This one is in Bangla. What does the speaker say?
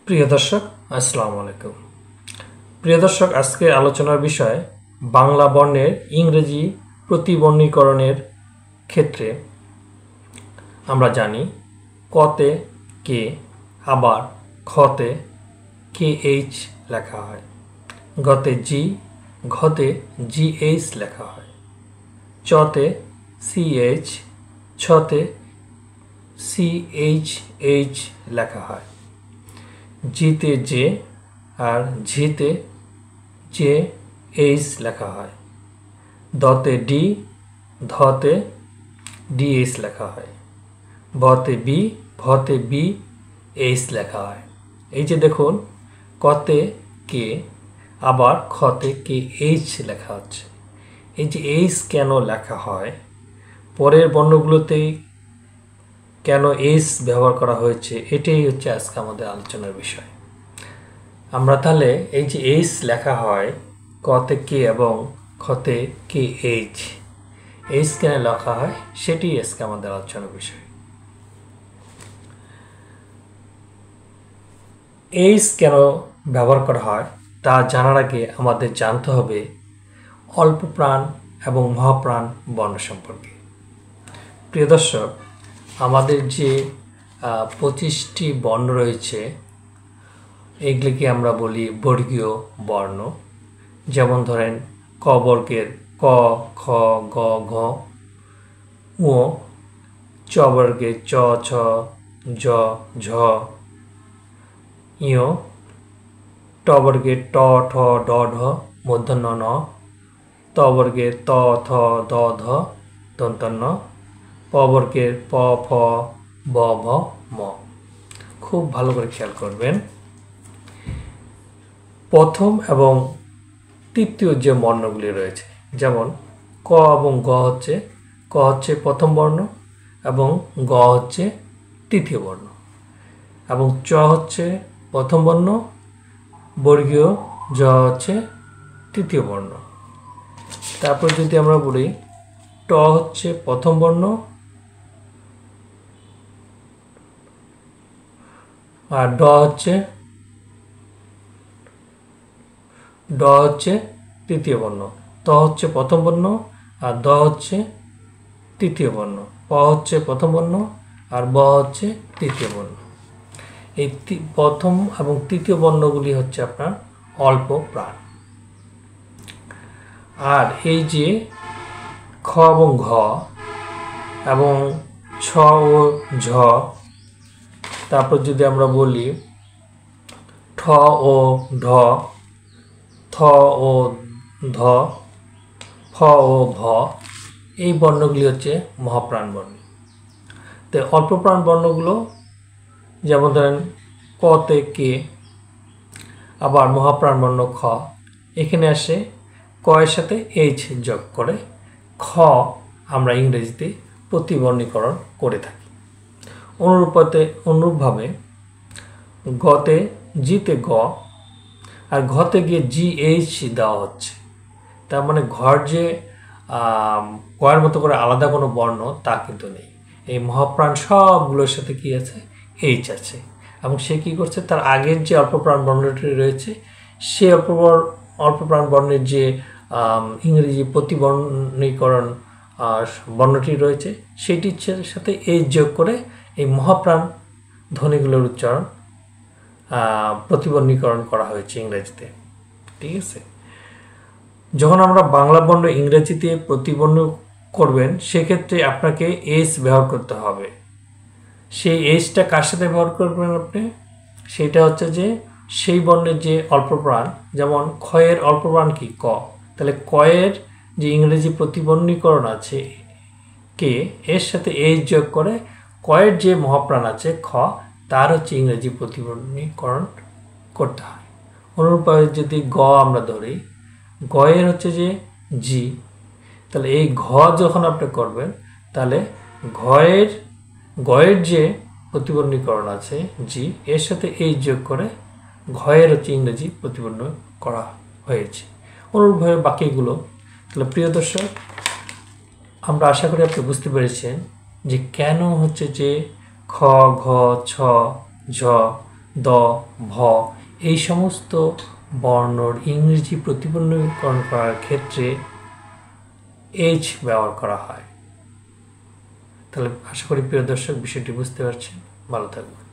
প্রিয় দর্শক, আসসালামু আলাইকুম। প্রিয় দর্শক, আজকে আলোচনার বিষয় বাংলা বর্ণের ইংরেজি প্রতিবর্ণীকরণের ক্ষেত্রে আমরা জানি কতে কে, আবার খতে কে এইচ লেখা হয়, গতে জি, ঘতে জি এইচ লেখা হয়, চতে সি এইচ, ছতে সি এইচ এইচ লেখা হয়, জিতে জে আর ঝিতে জে এইচ লেখা হয়, দতে ডি, ধতে ডিএইচ লেখা হয়, ভতে বি, ভতে বি এইচ লেখা হয়। এই যে দেখুন, কতে কে, আবার খতে কে এইচ লেখা হচ্ছে। এই যে এইচ কেন লেখা হয়, পরের বর্ণগুলোতে কেন এইচ ব্যবহার করা হয়েছে, এটাই হচ্ছে আজকে আমাদের আলোচনার বিষয়। আমরা তাহলে এই যে এইচ লেখা হয় কতে কে এবং খতে কে এইচ, এইচ কেন লেখা হয় সেটি আজকে আমাদের আলোচনার বিষয়। এইচ কেন ব্যবহার করা হয় তা জানার আগে আমাদের জানতে হবে অল্প প্রাণ এবং মহাপ্রাণ বর্ণ সম্পর্কে। প্রিয় দর্শক, আমাদের যে 25টি বর্ণ রয়েছে, এগুলিকে আমরা বলি বর্গীয় বর্ণ। যেমন ধরেন ক বর্গের ক, খ, গ, ঘ, ঙ, চ বর্গের চ, ছ, জ, ঝ, ঞ, ট বর্গের ট, ঠ, ড, ঢ, মূর্ধন্য ণ, ত বর্গের ত, থ, দ, ধ, দন্তন্য, প বর্গের প, ফ, ব, ভ, ম। খুব ভালো করে খেয়াল করবেন। প্রথম এবং তৃতীয় যে বর্ণগুলি রয়েছে, যেমন ক এবং গ হচ্ছে, ক হচ্ছে প্রথম বর্ণ এবং গ হচ্ছে তৃতীয় বর্ণ, এবং চ হচ্ছে প্রথম বর্ণ, বর্গীয় জ হচ্ছে তৃতীয় বর্ণ। তারপর যদি আমরা বলি ট হচ্ছে প্রথম বর্ণ আর ড হচ্ছে তৃতীয় বর্ণ, ত হচ্ছে প্রথম বর্ণ আর দ হচ্ছে তৃতীয় বর্ণ, প হচ্ছে প্রথম বর্ণ আর ব হচ্ছে তৃতীয় বর্ণ। এই প্রথম এবং তৃতীয় বর্ণগুলি হচ্ছে আপনার অল্প প্রাণ। আর এই যে খ এবং ঘ এবং ছ ও ঝ, তারপর যদি আমরা বলি ঠ ও ঢ, থ ও ধ, ফ ও ভ, এই বর্ণগুলি হচ্ছে মহাপ্রাণ বর্ণ। তো অল্প প্রাণ বর্ণগুলো যেমন ধরেন কতে কে, আবার মহাপ্রাণ বর্ণ খ, এখানে আসে ক এর সাথে এইচ যোগ করে খ আমরা ইংরেজিতে প্রতিবর্ণীকরণ করে থাকি। অনুরূপভাবে গতে জিতে গ আর ঘতে গিয়ে জি এইচ দেওয়া হচ্ছে। তার মানে ঘর যে কয়ের মতো করে আলাদা কোনো বর্ণ তা কিন্তু নেই। এই মহাপ্রাণ সবগুলোর সাথে কি আছে, এইচ আছে, এবং সে কি করছে, তার আগের যে অল্পপ্রাণ বর্ণটি রয়েছে সে অল্পপ্রাণ বর্ণের যে ইংরেজি প্রতিবর্ণীকরণ বর্ণটি রয়েছে সেটির সাথে এইচ যোগ করে এই মহাপ্রাণ ধ্বনিগুলোর উচ্চারণ প্রতিবর্ণীকরণ করা হয়েছে ইংরেজিতে। ঠিক আছে, যখন আমরা বাংলা বর্ণ ইংরেজিতে প্রতিবর্ণ করবেন সেক্ষেত্রে আপনাকে এইচ ব্যবহার করতে হবে। সেই এইচটা কার সাথে ব্যবহার করবেন আপনি, সেটা হচ্ছে যে সেই বর্ণের যে অল্পপ্রাণ, যেমন ক্ষয়ের অল্পপ্রাণ কি ক, তাহলে কয়ের যে ইংরেজি প্রতিবর্ণীকরণ আছে কে, এর সাথে এইচ যোগ করে কয়ের যে মহাপ্রাণ আছে খ, তার হচ্ছে ইংরেজি প্রতিবর্ণীকরণ করতে হয়। অনুরূপভাবে যদি গ আমরা ধরি, গয়ের হচ্ছে যে জি, তাহলে এই ঘ যখন আপনি করবেন তাহলে গয়ের যে প্রতিবর্ণীকরণ আছে জি, এর সাথে এই যোগ করে ঘয়ের হচ্ছে ইংরেজি প্রতিবর্ণ করা হয়েছে। অনুরূপভাবে বাকিগুলো। তাহলে প্রিয় দর্শক, আমরা আশা করি আপনি বুঝতে পেরেছেন যে কেন হচ্ছে যে খ, ঘ, ছ, ঝ, দ, ভ এই সমস্ত বর্ণর ইংরেজি প্রতিবর্ণীকরণ করার ক্ষেত্রে এইচ ব্যবহার করা হয়। তাহলে আশা করি প্রিয় দর্শক বিষয়টি বুঝতে পারছেন। ভালো থাকবেন।